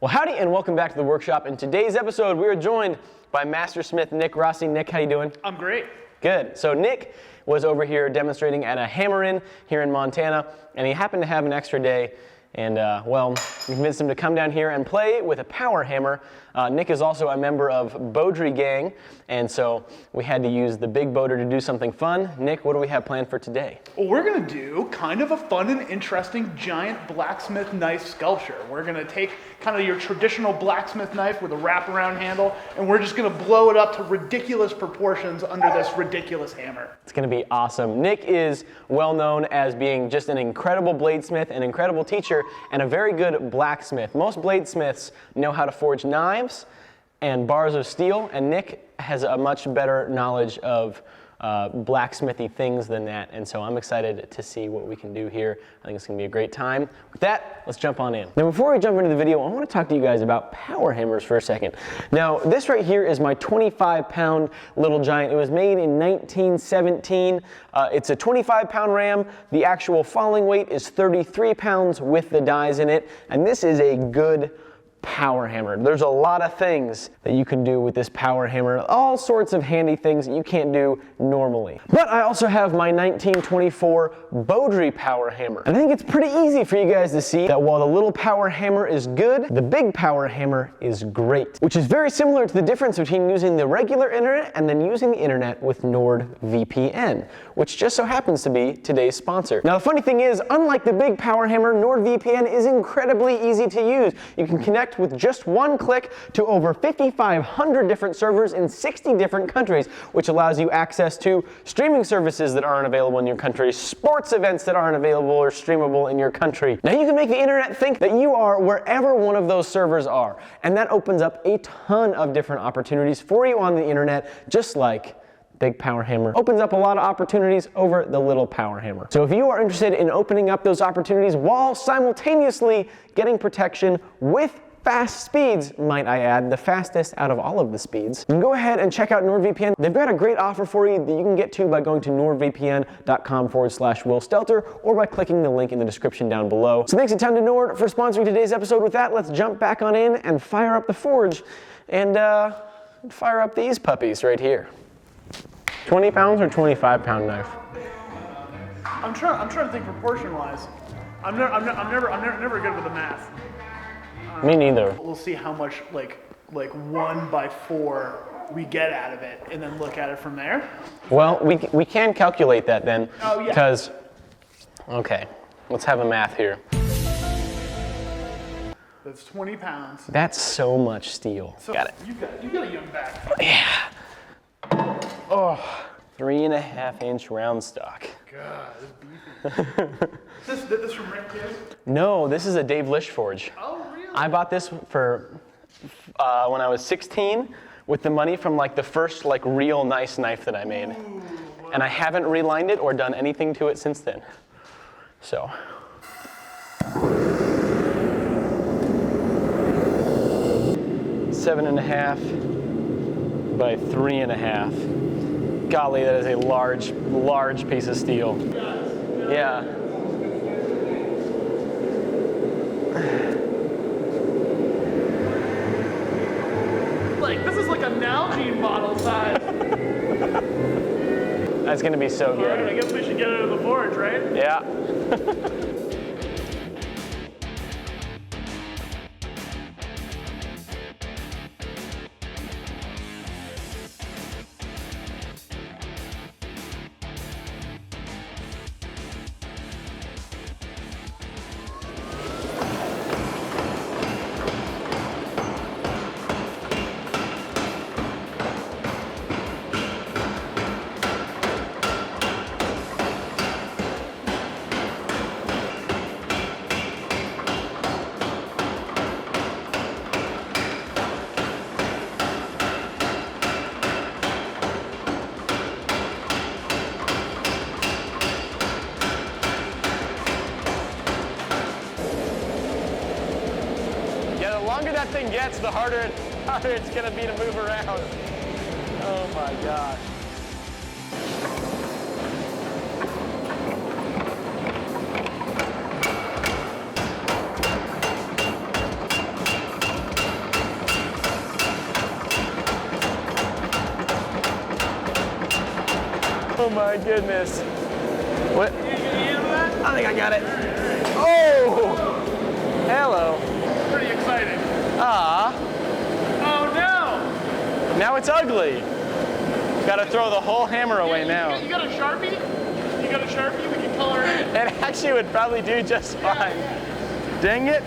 Well, howdy and welcome back to the workshop. In today's episode, we are joined by Master Smith Nick Rossi. Nick, how you doing? I'm great. Good. So Nick was over here demonstrating at a hammer-in here in Montana, and he happened to have an extra day, and well, we convinced him to come down here and play with a power hammer. Nick is also a member of Beaudry Gang, and so we had to use the big boater to do something fun. Nick, what do we have planned for today? Well, we're gonna do kind of a fun and interesting giant blacksmith knife sculpture. We're gonna take kind of your traditional blacksmith knife with a wraparound handle, and we're just gonna blow it up to ridiculous proportions under this ridiculous hammer. It's gonna be awesome. Nick is well known as being just an incredible bladesmith, an incredible teacher, and a very good blacksmith. Most bladesmiths know how to forge knives and bars of steel, and Nick has a much better knowledge of blacksmithy things than that, and so I'm excited to see what we can do here. I think it's gonna be a great time. With that, let's jump on in. Now before we jump into the video, I wanna talk to you guys about power hammers for a second. Now this right here is my 25-pound little giant. It was made in 1917. It's a 25-pound ram. The actual falling weight is 33 pounds with the dies in it, and this is a good power hammer. There's a lot of things that you can do with this power hammer, all sorts of handy things that you can't do normally. But I also have my 1924 Beaudry power hammer. And I think it's pretty easy for you guys to see that while the little power hammer is good, the big power hammer is great, which is very similar to the difference between using the regular internet and then using the internet with NordVPN, which just so happens to be today's sponsor. Now the funny thing is, unlike the big power hammer, NordVPN is incredibly easy to use. You can connect with just one click to over 5,500 different servers in 60 different countries, which allows you access to streaming services that aren't available in your country, sports events that aren't available or streamable in your country. Now you can make the internet think that you are wherever one of those servers are, and that opens up a ton of different opportunities for you on the internet, just like big power hammer opens up a lot of opportunities over the little power hammer. So if you are interested in opening up those opportunities while simultaneously getting protection with fast speeds, might I add, the fastest out of all of the speeds, you can go ahead and check out NordVPN. They've got a great offer for you that you can get to by going to nordvpn.com/Will Stelter or by clicking the link in the description down below. So thanks a ton to Nord for sponsoring today's episode. With that, let's jump back on in and fire up the forge and fire up these puppies right here. 20 pounds or 25-pound knife? I'm trying to think proportion-wise. I'm never good with the math. Me neither. We'll see how much like 1/4 we get out of it, and then look at it from there. Well, we can calculate that then. Oh yeah. Because, okay, let's have a math here. That's 20 pounds. That's so much steel. So got it. You got a young back. Yeah. Oh, 3.5-inch round stock. God, this is beefy. this from Rick too? No, this is a Dave Lish forge. Oh, really? I bought this for when I was 16 with the money from like the first like real nice knife that I made. Ooh, wow. And I haven't relined it or done anything to it since then. So. Seven and a half by 3.5. Golly, that is a large, large piece of steel. Yeah. Like, this is like a Nalgene bottle size. That's gonna be so good. All right, I guess we should get it in the forge, right? Yeah. The longer that thing gets, the harder it's gonna be to move around. Oh my gosh. Oh my goodness. What? I think I got it. Oh! Hello. Pretty exciting. Ah. Oh no! Now it's ugly. Gotta throw the whole hammer away now. You got a Sharpie? You got a Sharpie? We can color it in. It actually would probably do just fine. Dang it.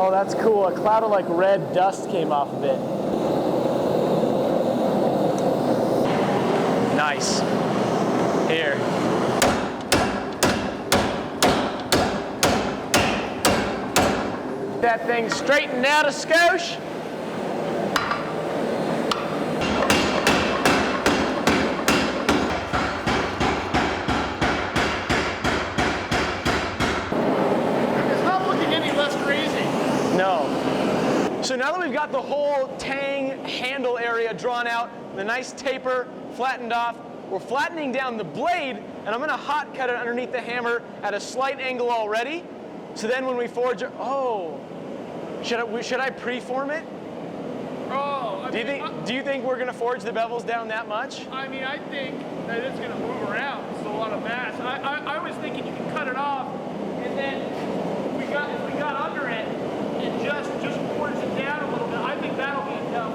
Oh, that's cool. A cloud of like red dust came off of it. Nice. Here. That thing straightened out a skosh. No. So now that we've got the whole tang handle area drawn out, the nice taper flattened off, we're flattening down the blade, and I'm gonna hot cut it underneath the hammer at a slight angle already. So then when we forge it, oh, should I preform it? Oh, Do you think we're gonna forge the bevels down that much? I mean, I think that it's gonna move around. It's a lot of mass. I was thinking you can cut it off, and then if we got under it, and just forge it down a little bit. I think that'll be enough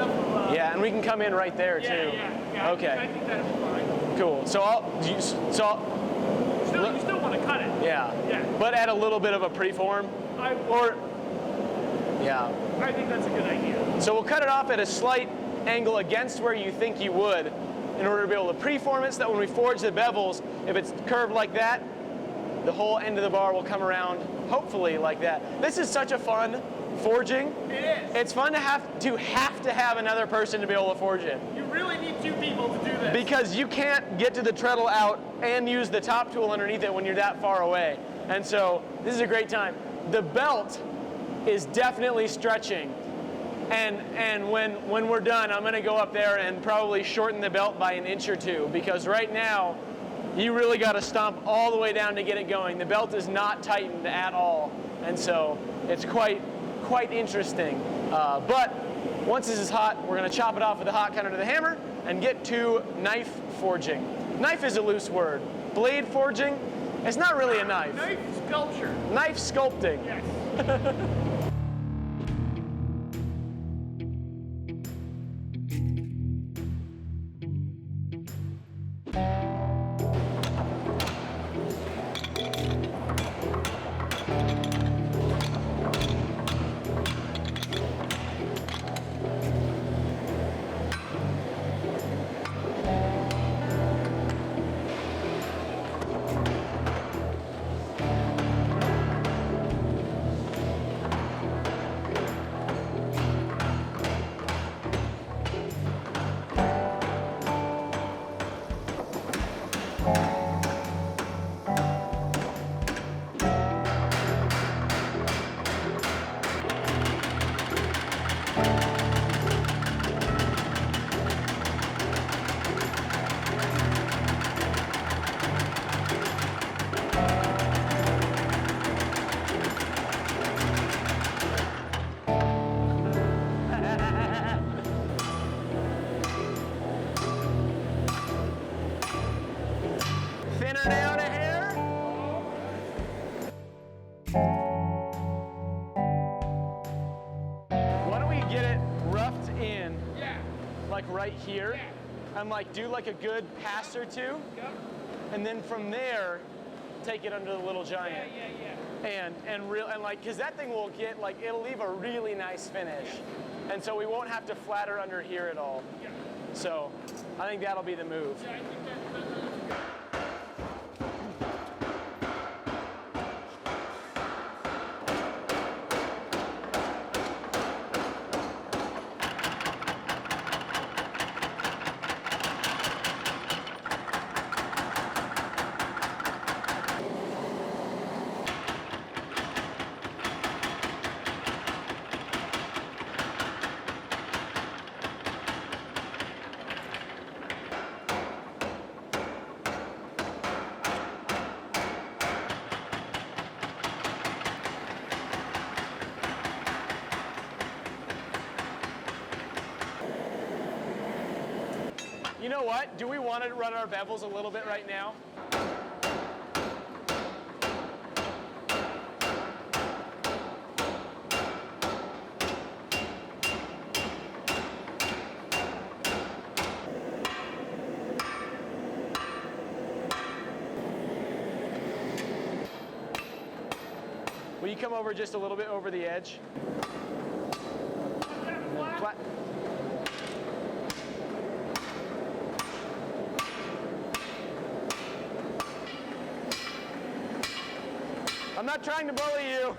of, yeah, and we can come in right there too. Yeah. Okay. I think that'll be fine. Cool. You still want to cut it. Yeah. Yeah. But add a little bit of a preform. Yeah. I think that's a good idea. So we'll cut it off at a slight angle against where you think you would in order to be able to preform it so that when we forge the bevels, if it's curved like that, the whole end of the bar will come around, hopefully like that. This is such a fun forging. It is. It's fun to have another person to be able to forge it. You really need two people to do this. Because you can't get to the treadle out and use the top tool underneath it when you're that far away. And so this is a great time. The belt is definitely stretching. And when we're done, I'm gonna go up there and probably shorten the belt by an inch or two, because right now, you really gotta stomp all the way down to get it going. The belt is not tightened at all. And so it's quite interesting. But once this is hot, we're gonna chop it off with a hot cutter to the hammer and get to knife forging. Knife is a loose word. Blade forging, it's not really a knife. Knife sculpture. Knife sculpting. Yes. here and like do like a good pass or two, and then from there take it under the little giant. And like, cause that thing will get like, it'll leave a really nice finish, and so we won't have to flatter under here at all. So I think that'll be the move. Yeah, I think that's You know what? Do we want to run our bevels a little bit right now? Will you come over just a little bit over the edge? Flat. I'm not trying to bully you.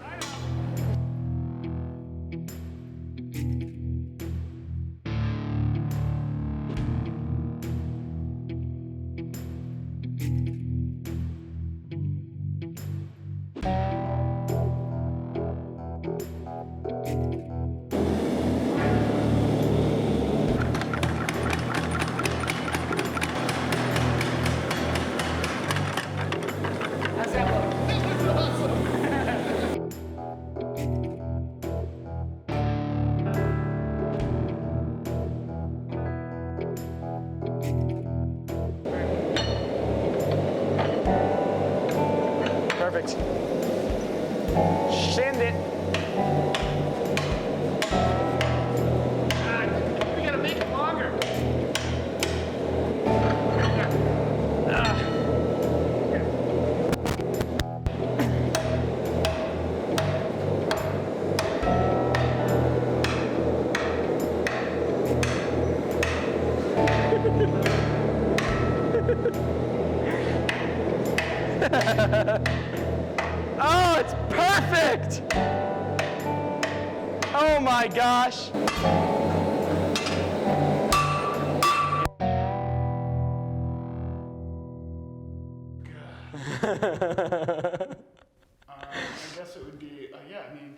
Perfect. Send it. we gotta make it longer. Oh, it's perfect! Oh my gosh. I guess it would be, yeah, I mean,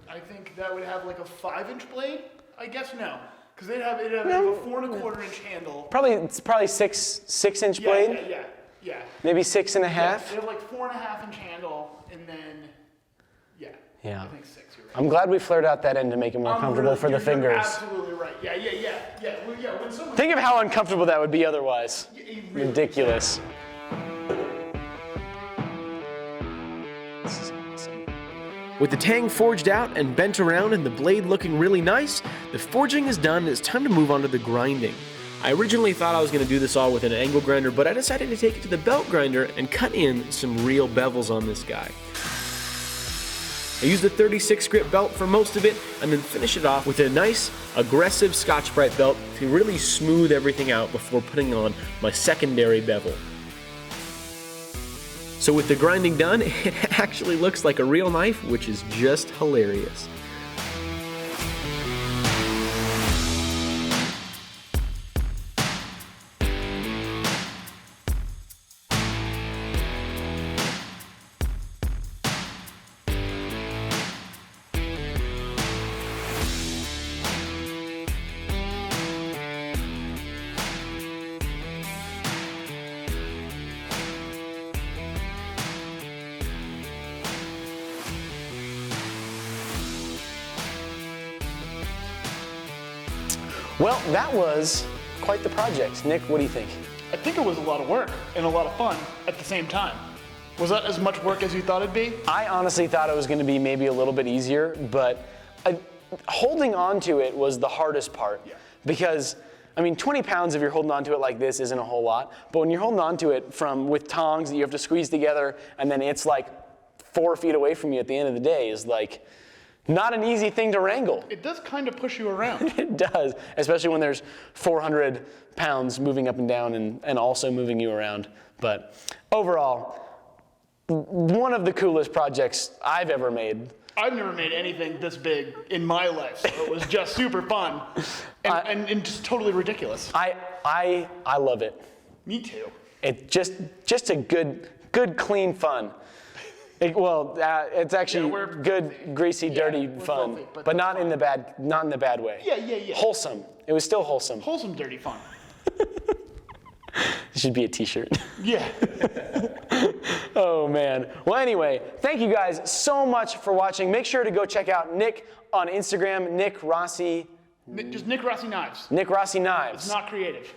I think that would have like a 5-inch blade? I guess no, because it'd have a 4¼ inch handle. It's probably six-inch blade. Yeah. Maybe 6.5. They have like 4.5-inch handle, and then, Yeah. I think 6, you're right. I'm glad we flared out that end to make it more comfortable for the You're fingers. absolutely right. Yeah. Well, yeah, when someone... Think of how uncomfortable that would be otherwise. It really- Ridiculous. This is awesome. With the tang forged out and bent around and the blade looking really nice, the forging is done and it's time to move on to the grinding. I originally thought I was going to do this all with an angle grinder, but I decided to take it to the belt grinder and cut in some real bevels on this guy. I used a 36 grit belt for most of it, and then finish it off with a nice, aggressive Scotch-Brite belt to really smooth everything out before putting on my secondary bevel. So with the grinding done, it actually looks like a real knife, which is just hilarious. Well, that was quite the project. Nick, what do you think? I think it was a lot of work and a lot of fun at the same time. Was that as much work as you thought it'd be? I honestly thought it was going to be maybe a little bit easier, but holding on to it was the hardest part. Yeah. Because I mean, 20 pounds if you're holding onto it like this isn't a whole lot, but when you're holding onto it with tongs that you have to squeeze together, and then it's like 4 feet away from you at the end of the day is like not an easy thing to wrangle. It does kind of push you around. It does, especially when there's 400 pounds moving up and down and also moving you around. But overall, one of the coolest projects I've ever made. I've never made anything this big in my life, so it was just super fun and just totally ridiculous. I love it. Me too. It just a good clean fun. It's actually good, greasy, dirty fun, filthy, but not in the bad way. Yeah. Wholesome. It was still wholesome. Wholesome, dirty fun. It should be a t-shirt. Yeah. Oh man. Well, anyway, thank you guys so much for watching. Make sure to go check out Nick on Instagram, Nick Rossi. Just Nick Rossi Knives. Nick Rossi Knives. It's not creative.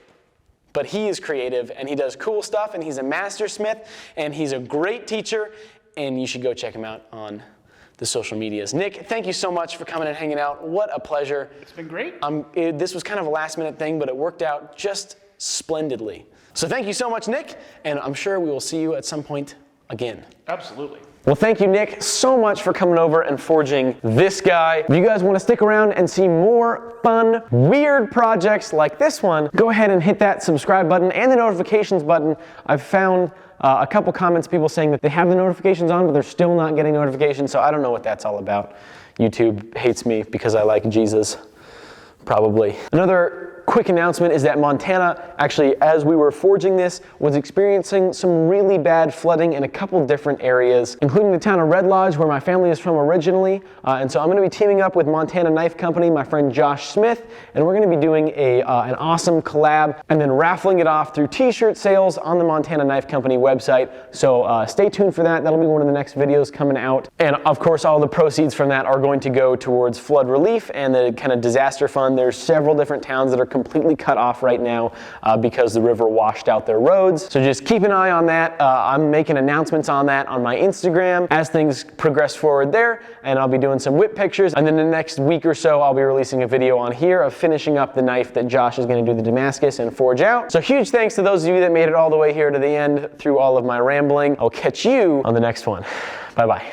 But he is creative and he does cool stuff and he's a master smith and he's a great teacher and you should go check him out on the social medias. Nick, thank you so much for coming and hanging out. What a pleasure. It's been great. This was kind of a last minute thing, but it worked out just splendidly. So thank you so much, Nick, and I'm sure we will see you at some point again. Absolutely. Well, thank you, Nick, so much for coming over and forging this guy. If you guys want to stick around and see more fun, weird projects like this one, go ahead and hit that subscribe button and the notifications button. I've found a couple comments, people saying that they have the notifications on, but they're still not getting notifications, so I don't know what that's all about. YouTube hates me because I like Jesus, probably. Another quick announcement is that Montana, actually, as we were forging this, was experiencing some really bad flooding in a couple different areas, including the town of Red Lodge, where my family is from originally. And so I'm going to be teaming up with Montana Knife Company, my friend Josh Smith, and we're going to be doing an awesome collab and then raffling it off through t-shirt sales on the Montana Knife Company website. So stay tuned for that. That'll be one of the next videos coming out. And of course, all the proceeds from that are going to go towards flood relief and the kind of disaster fund. There's several different towns that are completely cut off right now because the river washed out their roads. So just keep an eye on that. I'm making announcements on that on my Instagram as things progress forward there, and I'll be doing some whip pictures. And then the next week or so, I'll be releasing a video on here of finishing up the knife that Josh is going to do the Damascus and forge out. So huge thanks to those of you that made it all the way here to the end through all of my rambling. I'll catch you on the next one. Bye-bye.